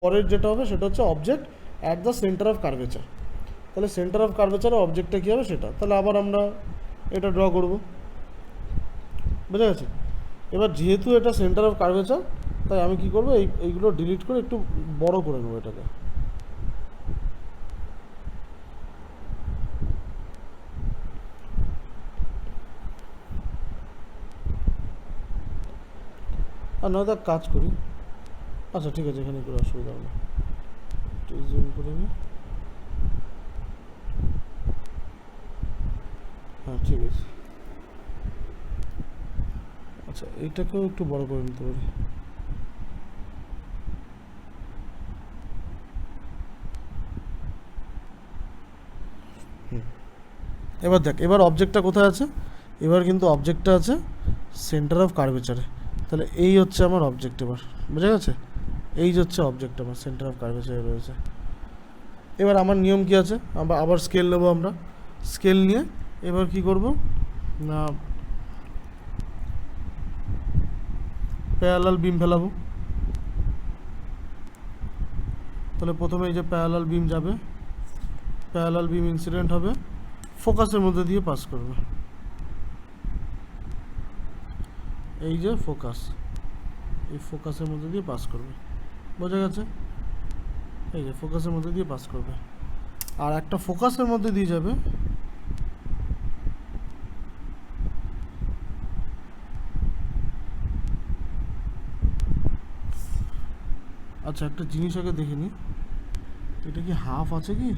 পরের যেটা হবে সেটা হচ্ছে object at the centre of curvature. তাহলে সেন্টার অফ কার্ভেচারে অবজেক্টটা কী হবে সেটা, তাহলে আবার আমরা এটা ড্র করব, বুঝা গেছে? এবার যেহেতু এটা সেন্টার অফ কার্ভেচার, তাই আমি কি করব, এইগুলো ডিলিট করে একটু বড় করে নেবো এটাকে। আর নয়তো এক কাজ করি, আচ্ছা ঠিক আছে, এখানে করে অসুবিধা হবে না, একটু জুম করে নিই। হ্যাঁ ঠিক আছে, আচ্ছা এইটাকেও একটু বড় করে নিতে পারি। এবার দেখ, এবার অবজেক্টটা কোথায় আছে, এবার কিন্তু অবজেক্টটা আছে সেন্টার অফ কার্ভেচারে। তাহলে এই হচ্ছে আমার অবজেক্ট, এবার বুঝা গেছে? এই যে হচ্ছে অবজেক্ট আমার সেন্টার অফ কার্ভেচারে রয়েছে। এবার আমার নিয়ম কি আছে, আমরা আবার স্কেল নেবো, আমরা স্কেল নিয়ে এবার কি করব না, প্যারালাল বিম ফেলাবো। তাহলে প্রথমে এই যে প্যারালাল বিম যাবে, প্যারালাল বিম ইনসিডেন্ট হবে, ফোকাসের মধ্যে দিয়ে পাস করবে। এই যে ফোকাস, এই ফোকাসের মধ্যে দিয়ে পাস করবে, বোঝা গেছে? এই যে ফোকাসের মধ্যে দিয়ে পাস করবে, আর একটা ফোকাসের মধ্যে দিয়ে যাবে আচ্ছা একটা জিনিস আগে দেখে নি, এটা কি হাফ আছে কি?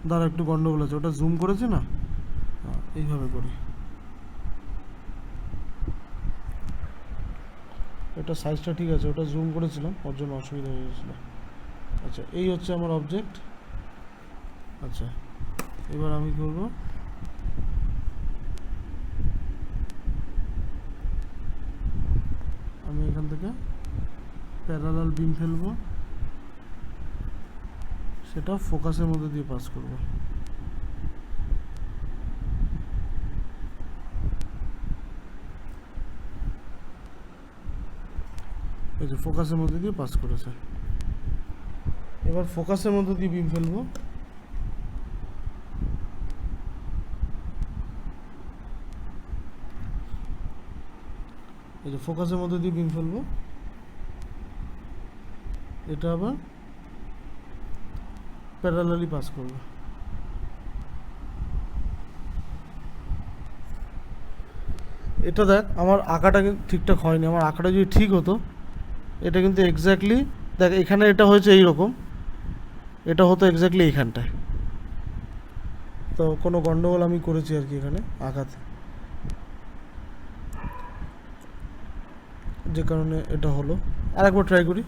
দাঁড়া একটু গন্ডগোল আছে, ওটা জুম করেছে না, এইভাবে করি, এটা সাইজটা ঠিক আছে, ওটা জুম করেছিলাম ওর জন্য অসুবিধা হয়ে গেছিলো। আচ্ছা এই হচ্ছে আমার অবজেক্ট। আচ্ছা এবার আমি করব, আমি এখান থেকে প্যারালাল বিম ফেলবো, সেটা ফোকাসের মধ্যে দিয়ে পাস করব। এই যে ফোকাসের মধ্যে দিয়ে পাস করেছে। এবার ফোকাসের মধ্যে দিয়ে বিম ফেলবো, এই যে ফোকাসের মধ্যে দিয়ে বিম ফেলবো, এটা আবার প্যারালালি পাস করবে। এটা দেখ আমার আঁকাটা কিন্তু ঠিকঠাক হয়নি, আমার আঁকাটা যদি ঠিক হতো, এটা কিন্তু এক্স্যাক্টলি দেখ এখানে এটা হয়েছে এইরকম, এটা হতো এক্স্যাক্টলি এইখানটায়, তো কোনো গন্ডগোল আমি করেছি আর কি এখানে আঁকাতে, যে কারণে এটা হলো। আর একবার ট্রাই করি,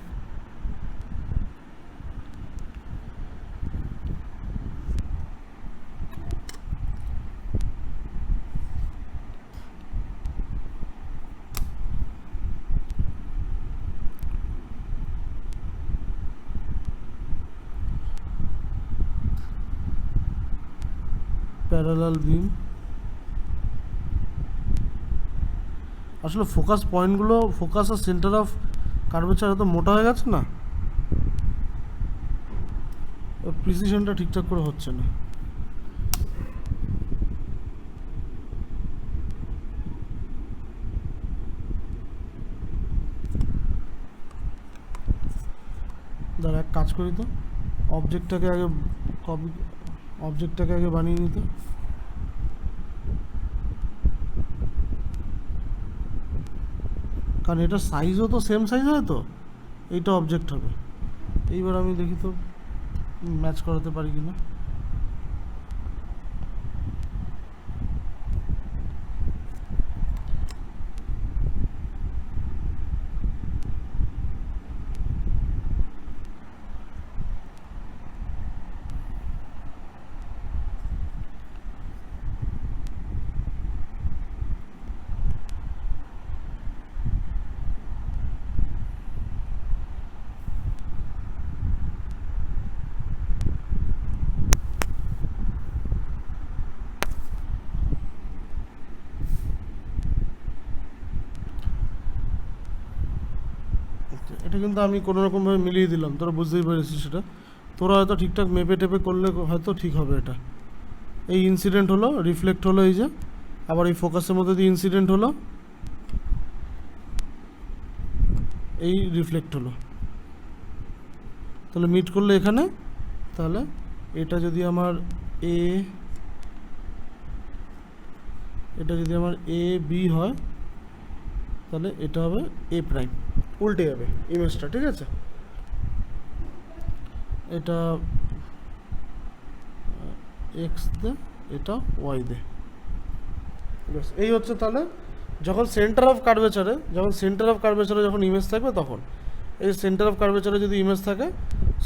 প্যারালাল বিম, আসলে ফোকাস পয়েন্টগুলো, ফোকাস আর সেন্টার অফ কার্ভেচার এত মোটা হয়ে গেছে না, প্রিসিশনটা ঠিকঠাক করে হচ্ছে না। দাঁড়া এক কাজ করি তো, অবজেক্টটাকে আগে কপি, অবজেক্টটাকে আগে বানিয়ে নিতে, কারণ এটা সাইজও তো সেম সাইজ হয়, তো এইটা অবজেক্ট হবে। এইবার আমি দেখি তো ম্যাচ করাতে পারি কি না। কিন্তু আমি কোনো রকমভাবে মিলিয়ে দিলাম, তোরা বুঝতেই পেরেছিস সেটা। তোরা হয়তো ঠিকঠাক মেপে টেপে করলে হয়তো ঠিক হবে এটা। এই ইনসিডেন্ট হলো, রিফ্লেক্ট হলো, এই যে আবার এই ফোকাসের মধ্যে দিয়ে ইনসিডেন্ট হলো, এই রিফ্লেক্ট হলো, তাহলে মিট করলে এখানে। তাহলে এটা যদি আমার এ বি হয়, তাহলে এটা হবে এ প্রাইম, উল্টে যাবে ইমেজটা, ঠিক আছে। এটা এক্স দে, এটা ওয়াই দে, ব্যাস। এই হচ্ছে তাহলে যখন সেন্টার অফ কার্ভেচারে যখন ইমেজ থাকবে তখন এই সেন্টার অফ কার্ভেচারে যদি ইমেজ থাকে,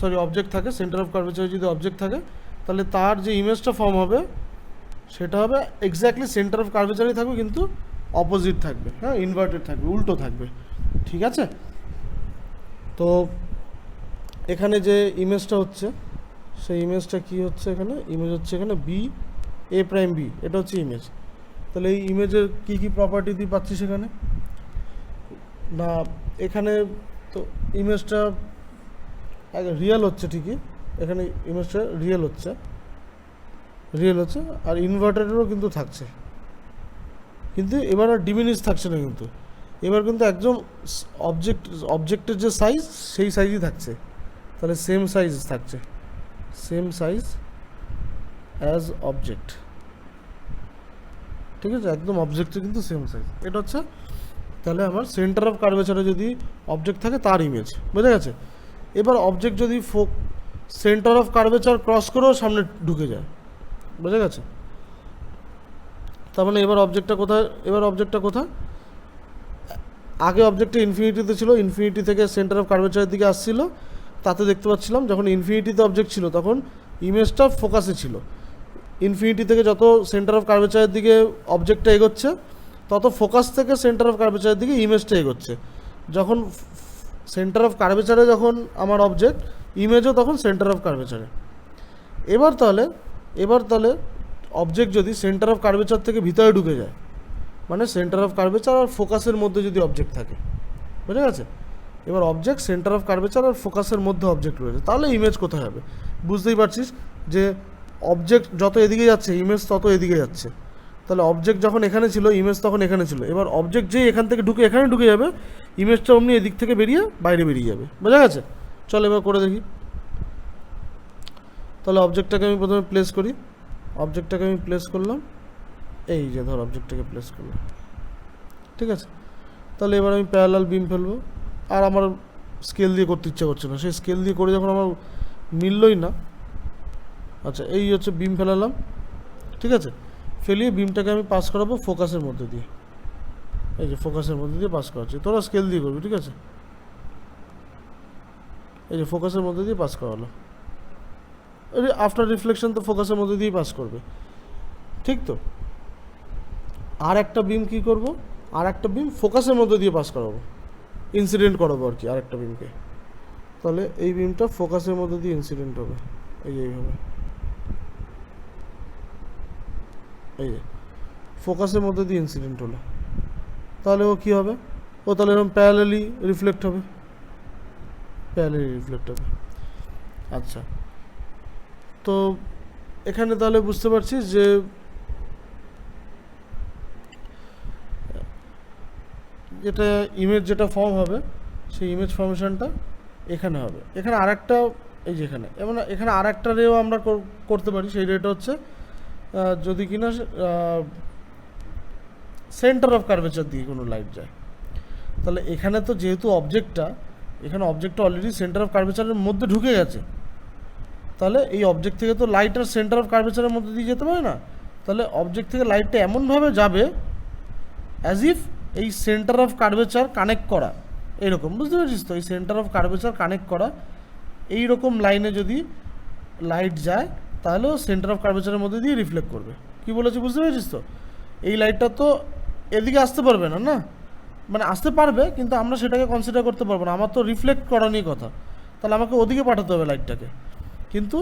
সরি অবজেক্ট থাকে, সেন্টার অফ কার্ভেচারে যদি অবজেক্ট থাকে, তাহলে তার যে ইমেজটা ফর্ম হবে সেটা হবে এক্স্যাক্টলি সেন্টার অফ কার্ভেচারই থাকবে, কিন্তু অপোজিট থাকবে, হ্যাঁ, ইনভার্টেড থাকবে, উল্টো থাকবে, ঠিক আছে। তো এখানে যে ইমেজটা হচ্ছে, সেই ইমেজটা কি হচ্ছে, এখানে ইমেজ হচ্ছে এখানে বি, এ প্রাইম বি, এটা হচ্ছে ইমেজ। তাহলে এই ইমেজের কী কী প্রপার্টি দিয়ে পাচ্ছি সেখানে না, এখানে তো ইমেজটা রিয়েল হচ্ছে ঠিকই, এখানে ইমেজটা রিয়েল হচ্ছে, আর ইনভার্টারেরও কিন্তু থাকছে, কিন্তু এবার আর ডিমিনিশ থাকছে না, কিন্তু এবার কিন্তু একদম অবজেক্টের যে সাইজ সেই সাইজই থাকছে, তাহলে সেম সাইজ থাকছে, সেম সাইজ অ্যাজ অবজেক্ট, ঠিক আছে, একদম অবজেক্টের কিন্তু সেম সাইজ। এটা হচ্ছে তাহলে আমার সেন্টার অফ কার্ভেচারে যদি অবজেক্ট থাকে তার ইমেজ, বুঝা গেছে। এবার অবজেক্ট যদি সেন্টার অফ কার্ভেচার ক্রস করেও সামনে ঢুকে যায়, বুঝা গেছে, তার মানে এবার অবজেক্টটা কোথায়, আগে অবজেক্টটা ইনফিনিটিতে ছিল, ইনফিনিটি থেকে সেন্টার অফ কার্ভেচারের দিকে আসছিল, তাতে দেখতে পাচ্ছিলাম যখন ইনফিনিটিতে অবজেক্ট ছিল তখন ইমেজটা ফোকাসে ছিল, ইনফিনিটি থেকে যত সেন্টার অফ কার্ভেচারের দিকে অবজেক্টটা এগোচ্ছে তত ফোকাস থেকে সেন্টার অফ কার্ভেচারের দিকে ইমেজটা এগোচ্ছে। যখন সেন্টার অফ কার্ভেচারে যখন আমার অবজেক্ট, ইমেজও তখন সেন্টার অফ কার্ভেচারে। এবার তাহলে অবজেক্ট যদি সেন্টার অফ কার্ভেচার থেকে ভিতরে ঢুকে যায়, মানে সেন্টার অফ কার্ভেচার আর ফোকাসের মধ্যে যদি অবজেক্ট থাকে, বুঝে গেছে। এবার অবজেক্ট সেন্টার অফ কার্ভেচার আর ফোকাসের মধ্যে অবজেক্ট রয়েছে, তাহলে ইমেজ কোথায় হবে, বুঝতেই পারছিস যে অবজেক্ট যত এদিকে যাচ্ছে ইমেজ তত এদিকে যাচ্ছে, তাহলে অবজেক্ট যখন এখানে ছিল ইমেজ তখন এখানে ছিল, এবার অবজেক্ট যেই এখান থেকে ঢুকে এখানে ঢুকে যাবে, ইমেজটা অমনি এদিক থেকে বাইরে বেরিয়ে যাবে, বোঝা গেছে। চল এবার করে দেখি। তাহলে অবজেক্টটাকে আমি প্রথমে প্লেস করি, করলাম, এই যে ধর অবজেক্টটাকে প্লেস করলাম, ঠিক আছে। তাহলে এবার আমি প্যারালাল বিম ফেলবো, আর আমার স্কেল দিয়ে করতে ইচ্ছা করছে না, সেই স্কেল দিয়ে করে যখন আমার মিললই না, আচ্ছা এই হচ্ছে বিম ফেলালাম, ঠিক আছে। ফেলিয়ে বিমটাকে আমি পাস করাবো ফোকাসের মধ্যে দিয়ে, এই যে ফোকাসের মধ্যে দিয়ে পাস করাচ্ছি, তোরা স্কেল দিয়ে করবি, ঠিক আছে। এই যে ফোকাসের মধ্যে দিয়ে পাস করালো, আফটার রিফ্লেকশন তো ফোকাসের মধ্যে দিয়েই পাস করবে, ঠিক তো। আর একটা বিম কি করব, আর একটা বিম ফোকাসের মধ্যে দিয়ে পাস করাবো, ইনসিডেন্ট করাবো আর কি আরেকটা বিমকে। তাহলে এই বিমটা ফোকাসের মধ্যে দিয়ে ইনসিডেন্ট হবে, এই যে এইভাবে, এই যে ফোকাসের মধ্যে দিয়ে ইনসিডেন্ট হলো, তাহলে ও কী হবে, ও তাহলে এরকম প্যারালালি রিফ্লেক্ট হবে, আচ্ছা। তো এখানে তাহলে বুঝতে পারছিস যে যেটা ইমেজ যেটা ফর্ম হবে সেই ইমেজ ফর্মেশনটা এখানে হবে, এখানে আরেকটা, এই যে এখানে আরেকটা রেও আমরা করতে পারি, সেই রেটা হচ্ছে যদি কিনা সেন্টার অফ কার্ভেচার দিয়ে কোনো লাইট যায়, তাহলে এখানে তো যেহেতু অবজেক্টটা অলরেডি সেন্টার অফ কার্ভেচারের মধ্যে ঢুকে গেছে, তাহলে এই অবজেক্ট থেকে তো লাইট আর সেন্টার অফ কার্ভেচারের মধ্যে দিয়ে যেতে পারে না, তাহলে অবজেক্ট থেকে লাইটটা এমনভাবে যাবে অ্যাজ ইফ এই সেন্টার অফ কার্ভেচার কানেক্ট করা, এইরকম, বুঝতে পারছিস তো, এই সেন্টার অফ কার্ভেচার কানেক্ট করা এইরকম লাইনে যদি লাইট যায় তাহলেও সেন্টার অফ কার্ভেচারের মধ্যে দিয়ে রিফ্লেক্ট করবে। কি বলেছি বুঝতে পেরেছিস তো, এই লাইটটা তো এদিকে আসতে পারবে না, না মানে আসতে পারবে কিন্তু আমরা সেটাকে কনসিডার করতে পারবো না, আমার তো রিফ্লেক্ট করা নিয়ে কথা, তাহলে আমাকে ওদিকে পাঠাতে হবে লাইটটাকে। কিন্তু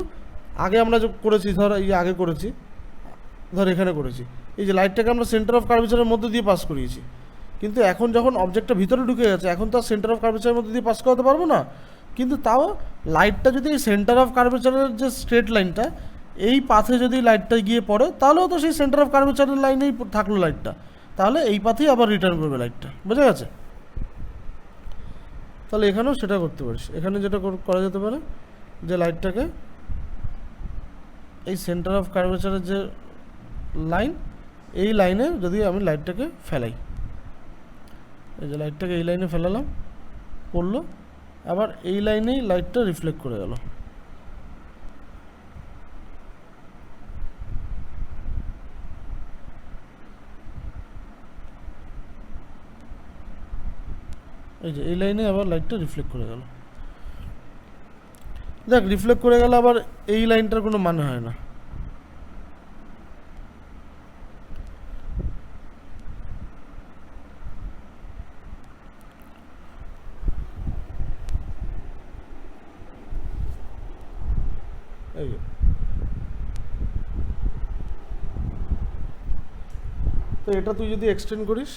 আগে আমরা করেছি, ধর এই যে আগে করেছি, ধর এখানে করেছি, এই যে লাইটটাকে আমরা সেন্টার অফ কার্ভেচারের মধ্যে দিয়ে পাস করিয়েছি, কিন্তু এখন যখন অবজেক্টটা ভিতরে ঢুকে গেছে, এখন তো আর সেন্টার অফ কার্ভেচারের মধ্যে দিয়ে পাস করাতে পারবো না। কিন্তু তাও লাইটটা যদি এই সেন্টার অফ কার্ভেচারের যে স্ট্রেট লাইনটা, এই পাথে যদি লাইটটা গিয়ে পড়ে, তাহলেও তো সেই সেন্টার অফ কার্ভেচারের লাইনেই থাকলো লাইটটা, তাহলে এই পাথেই আবার রিটার্ন করবে লাইটটা। বোঝা গেছে? তাহলে এখানেও সেটা করতে পারিস। এখানে যেটা করা যেতে পারে যে লাইটটাকে এই সেন্টার অফ কার্ভেচারের যে লাইন, এই লাইনে যদি আমি লাইটটাকে ফেলাই, এই যে লাইটটাকে এই লাইনে ফেলালাম, পড়লো, আবার এই লাইনেই লাইটটা রিফ্লেক্ট করে গেল। এই যে এই লাইনে আবার লাইটটা রিফ্লেক্ট করে গেল। দেখ, রিফ্লেক্ট করে গেলে আবার এই লাইনটার কোনো মানে হয় না। এই তো এটা তুই যদি এক্সটেন্ড করিস,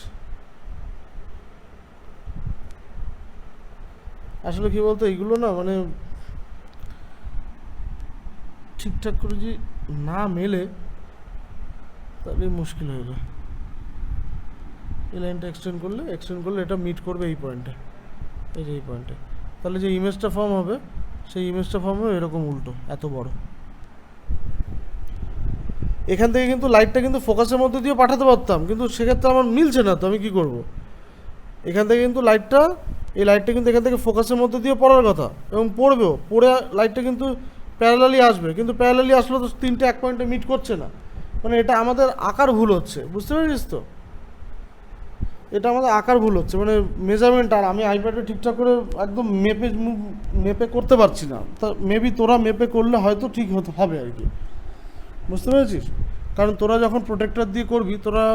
আসলে কি বলতো, এইগুলো না মানে ঠিকঠাক করে যদি না মেলে তাহলে মুশকিল হয়ে যায়। এই লাইনটা এক্সটেন্ড করলে এটা মিট করবে এই পয়েন্টে, এই যে এই পয়েন্টে। তাহলে যে ইমেজটা ফর্ম হবে, সেই ইমেজটা ফর্ম হবে এরকম উল্টো, এত বড়। এখান থেকে কিন্তু লাইটটা কিন্তু ফোকাসের মধ্যে দিয়ে পাঠাতে পারতাম, কিন্তু সেক্ষেত্রে আমার মিলছে না, তো আমি কী করব? এখান থেকে কিন্তু এই লাইটটা কিন্তু এখান থেকে ফোকাসের মধ্যে দিয়ে পড়ার কথা, এবং পড়বেও, পড়ে লাইটটা কিন্তু প্যারালালি আসবে, কিন্তু প্যারালালি আসলে তো তিনটে এক পয়েন্টে মিট করছে না। মানে এটা আমাদের আকার ভুল হচ্ছে, বুঝতে পেরেছিস তো? এটা আমাদের আকার ভুল হচ্ছে, মানে মেজারমেন্ট, আর আমি আইপ্যাডে ঠিকঠাক করে একদম মেপে করতে পারছি না। তা মেবি তোরা মেপে করলে হয়তো ঠিক হবে আর কি, বুঝতে পেরেছিস? কারণ তোরা যখন প্রোটেক্টর দিয়ে করবি, তোরা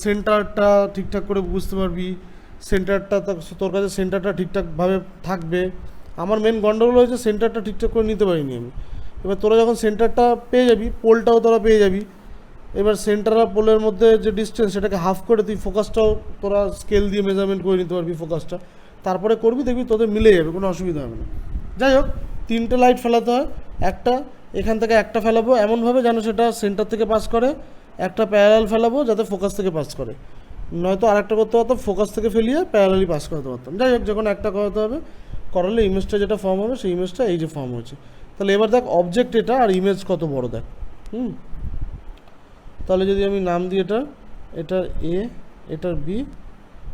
সেন্টারটা ঠিকঠাক করে বুঝতে পারবি, সেন্টারটা তোর কাছে সেন্টারটা ঠিকঠাকভাবে থাকবে। আমার মেন গন্ডগোল হয়েছে সেন্টারটা ঠিকঠাক করে নিতে পারিনি আমি। এবার তোরা যখন সেন্টারটা পেয়ে যাবি, পোলটাও তোরা পেয়ে যাবি, এবার সেন্টার আর পোলের মধ্যে যে ডিস্টেন্স, সেটাকে হাফ করে তুই ফোকাসটাও তোরা স্কেল দিয়ে মেজারমেন্ট করে নিতে পারবি ফোকাসটা, তারপরে করবি, দেখবি তোদের মিলে যাবে, কোনো অসুবিধা হবে না। যাই হোক, তিনটে লাইট ফেলাতে হয়। একটা এখান থেকে একটা ফেলাবো এমনভাবে যেন সেটা সেন্টার থেকে পাস করে, একটা প্যারালাল ফেলাবো যাতে ফোকাস থেকে পাস করে, নয়তো আরেকটা করতে পারতাম ফোকাস থেকে ফেলিয়ে প্যারালালি পাস করাতে পারতাম। যাই হোক, যখন একটা করাতে হবে, করালে ইমেজটা যেটা ফর্ম হবে, সেই ইমেজটা এই যে ফর্ম হয়েছে। তাহলে এবার দেখ অবজেক্ট এটা, আর ইমেজ কত বড় দেখ। তাহলে যদি আমি নাম দিই এটার এ, এটার বি,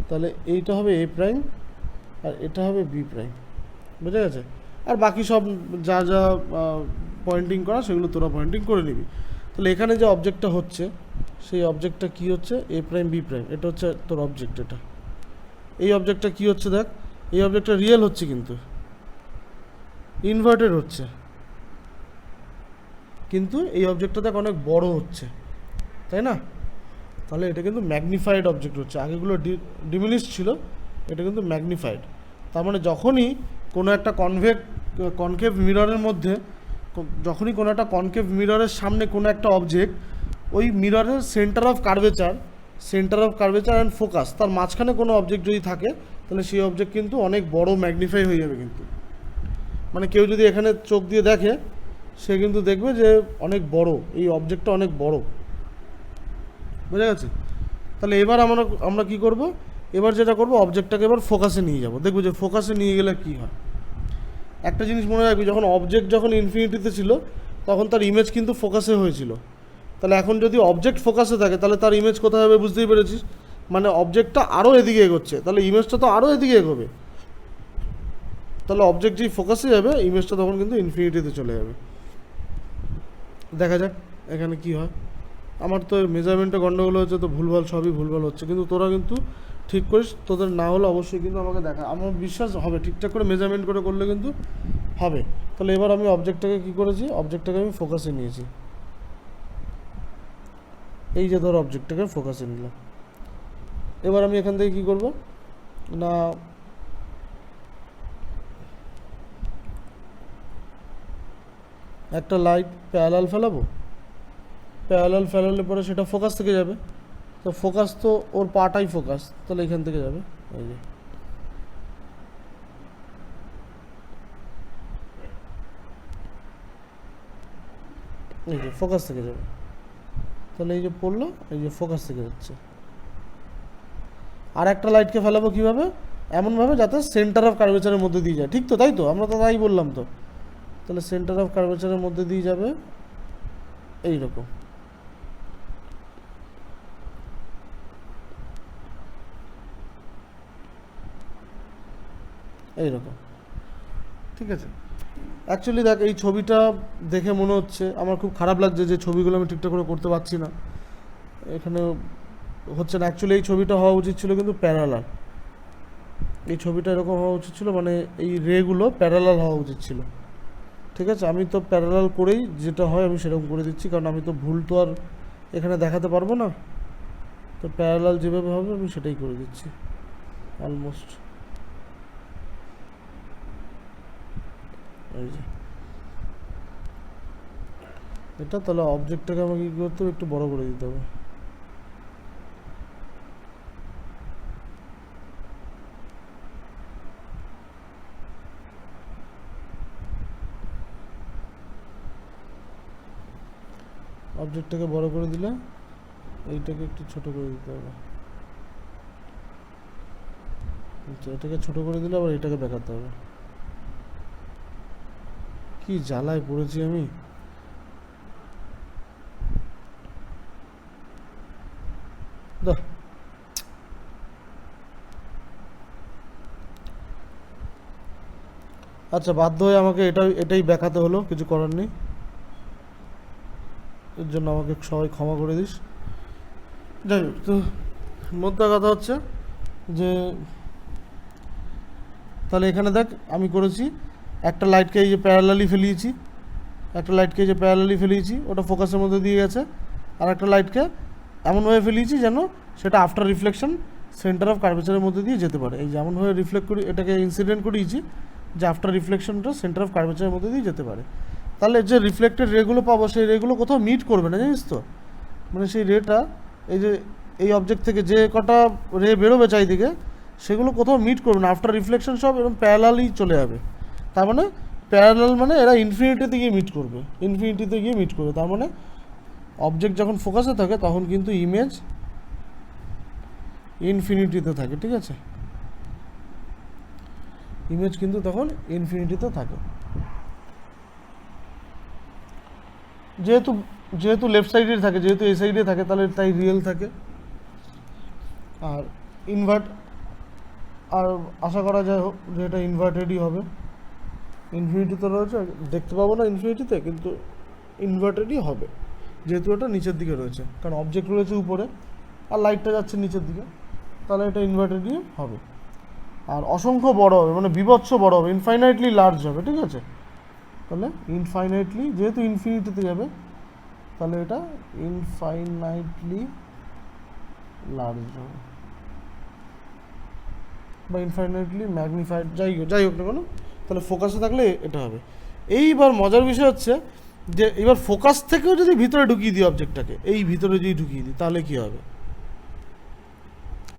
তাহলে এইটা হবে এ প্রাইম আর এটা হবে বি প্রাইম। বুঝে গেছে? আর বাকি সব যা যা পয়েন্টিং করা, সেগুলো তোরা পয়েন্টিং করে নিবি। তাহলে এখানে যে অবজেক্টটা হচ্ছে, সেই অবজেক্টটা কী হচ্ছে? এ প্রাইম বি প্রাইম, এটা হচ্ছে তোর অবজেক্ট। এটা এই অবজেক্টটা কী হচ্ছে দেখ, এই অবজেক্টটা রিয়েল হচ্ছে কিন্তু ইনভার্টেড হচ্ছে, কিন্তু এই অবজেক্টটা দেখ অনেক বড় হচ্ছে, তাই না? তাহলে এটা কিন্তু ম্যাগনিফাইড অবজেক্ট হচ্ছে, আগেগুলো ডিমিনিশ ছিল, এটা কিন্তু ম্যাগনিফাইড। তার মানে যখনই কোনো একটা কনকেভ মিররের মধ্যে, যখনই কোনো একটা কনকেভ মিররের সামনে কোনো একটা অবজেক্ট, ওই মিররের centre of curvature and focus, তার মাঝখানে কোনো অবজেক্ট যদি থাকে, তাহলে সেই অবজেক্ট কিন্তু অনেক বড় ম্যাগনিফাই হয়ে যাবে কিন্তু। মানে কেউ যদি এখানে চোখ দিয়ে দেখে, সে কিন্তু দেখবে যে অনেক বড়, এই অবজেক্টটা অনেক বড়। বুঝা গেছে? তাহলে এবার আমরা কি করব? এবার যেটা করব, অবজেক্টটাকে এবার ফোকাসে নিয়ে যাব। দেখবো যে ফোকাসে নিয়ে গেলে কি হয়। একটা জিনিস মনে রাখবি, যখন ইনফিনিটিতে ছিল, তখন তার ইমেজ কিন্তু ফোকাসে হয়েছিল। তাহলে এখন যদি অবজেক্ট ফোকাসে থাকে, তাহলে তার ইমেজ কোথায় হবে বুঝতেই পেরেছিস? মানে অবজেক্টটা আরও এদিকে এগোচ্ছে, তাহলে ইমেজটা তো আরও এদিকে এগোবে। তাহলে অবজেক্ট যেই ফোকাসে যাবে, ইমেজটা তখন কিন্তু ইনফিনিটিতে চলে যাবে। দেখা যাক এখানে কি হয়। আমার তো মেজারমেন্টে গন্ডগোল হচ্ছে, তো সবই ভুলভাল হচ্ছে, কিন্তু তোরা কিন্তু ঠিক করিস। তোদের না হলে অবশ্যই কিন্তু আমাকে দেখা, আমার বিশ্বাস হবে ঠিকঠাক করে মেজারমেন্ট করে করলে কিন্তু হবে। তাহলে এবার আমি অবজেক্টটাকে কী করেছি, অবজেক্টটাকে আমি ফোকাসে নিয়েছি। এই যে ধর অবজেক্টটাকে ফোকাসে নিলাম। এবার আমি এখান থেকে কী করব না, একটা লাইট প্যারালাল ফেলালে পরে সেটা ফোকাস থেকে যাবে। তো ফোকাস তো ওর পাটাই ফোকাস, তাহলে এখান থেকে যাবে এই যে ফোকাস থেকে যাবে, তাহলে এই যে পড়লো, এই যে ফোকাস থেকে যাচ্ছে। আর একটা লাইটকে ফেলাবো কীভাবে, এমনভাবে যাতে সেন্টার অফ কার্ভেচারের মধ্যে দিয়ে যায়, ঠিক তো, তাই তো, আমরা তো তাই বললাম তো। তাহলে সেন্টার অফ কার্ভেচারের মধ্যে দিয়ে যাবে এইরকম, এইরকম, ঠিক আছে। অ্যাকচুয়ালি দেখ, এই ছবিটা দেখে মনে হচ্ছে আমার খুব খারাপ লাগছে যে ছবিগুলো আমি ঠিকঠাক করে করতে পারছি না, এখানে হচ্ছে না। অ্যাকচুয়ালি এই ছবিটা হওয়া উচিত ছিল কিন্তু প্যারালাল, এই ছবিটা এরকম হওয়া উচিত ছিল, মানে এই রেগুলো প্যারালাল হওয়া উচিত ছিল, ঠিক আছে। আমি তো প্যারালাল করেই যেটা হয় আমি সেরকম করে দিচ্ছি, কারণ আমি তো ভুল তো আর এখানে দেখাতে পারবো না, তো প্যারালাল যেভাবে হবে আমি সেটাই করে দিচ্ছি অলমোস্ট। এই যে এটা, তাহলে অবজেক্টটাকে আমাকে কী করতে হবে, একটু বড় করে দিতে হবে। অবজেক্টটাকে বড় করে দিলে এইটাকে একটু ছোট করে দিতে হবে, আচ্ছা এটাকে ছোট করে দিলে আবার এটাকে দেখাতে হবে। কি জ্বালায় পড়েছি আমি। আচ্ছা বাধ্য হয়ে আমাকে এটাই দেখাতে হলো, কিছু করার নেই, এর জন্য আমাকে সবাই ক্ষমা করে দিস। যাই হোক, তো মোদ্দা কথা হচ্ছে যে তাহলে এখানে দেখ আমি করেছি একটা লাইটকে এই যে প্যারালালি ফেলিয়েছি, একটা লাইটকে এই যে প্যারালালি ফেলিয়েছি, ওটা ফোকাসের মধ্যে দিয়ে গেছে। আর একটা লাইটকে এমনভাবে ফেলিয়েছি যেন সেটা আফটার রিফ্লেকশন সেন্টার অফ কার্ভেচারের মধ্যে দিয়ে যেতে পারে। এই যেমনভাবে রিফ্লেক্ট করি, এটাকে ইনসিডেন্ট করিয়েছি যে আফটার রিফ্লেকশনটা সেন্টার অফ কার্ভেচারের মধ্যে দিয়ে যেতে পারে। তাহলে যে রিফ্লেক্টেড রেগুলো পাবো সেই রেগুলো কোথাও মিট করবে না, জানিস তো। মানে সেই রেটা এই যে এই অবজেক্ট থেকে যে কটা রে বেরোবে চারিদিকে সেগুলো কোথাও মিট করবে না, আফটার রিফ্লেকশন সব এরকম প্যারালালই চলে যাবে। তার মানে প্যারালাল মানে এরা ইনফিনিটিতে গিয়ে মিট করবে, ইনফিনিটিতে গিয়ে মিট করবে। তার মানে অবজেক্ট যখন ফোকাসে থাকে তখন কিন্তু ইমেজ ইনফিনিটিতে থাকে, ঠিক আছে, ইমেজ কিন্তু তখন ইনফিনিটিতে থাকে। যেহেতু যেহেতু লেফট সাইডে থাকে, যেহেতু এই সাইডে থাকে, তাহলে তাই রিয়েল থাকে। আর আর আশা করা যায় যে এটা ইনভার্টেডই হবে, ইনফিনিটিতে রয়েছে, দেখতে পাবো না ইনফিনিটিতে, কিন্তু ইনভার্টেডই হবে যেহেতু এটা নিচের দিকে রয়েছে, কারণ অবজেক্ট রয়েছে উপরে আর লাইটটা যাচ্ছে নিচের দিকে, তাহলে এটা ইনভার্টেডই হবে। আর অসংখ্য বড় হবে, মানে বিভৎস বড় হবে, ইনফাইনাইটলি লার্জ হবে, ঠিক আছে। তাহলে ইনফাইনাইটলি যেহেতু ইনফিনিটিতে যাবে, তাহলে এটা ইনফাইনাইটলি লার্জ হবে বা ইনফাইনাইটলি ম্যাগনিফাইড, যাই হোক না কোনো, তাহলে ফোকাসে থাকলে এটা হবে। এইবার মজার বিষয় হচ্ছে যে এবার ফোকাস থেকেও যদি ভিতরে ঢুকিয়ে দিই অবজেক্টটাকে, এই ভিতরে যদি ঢুকিয়ে দিই তাহলে কী হবে।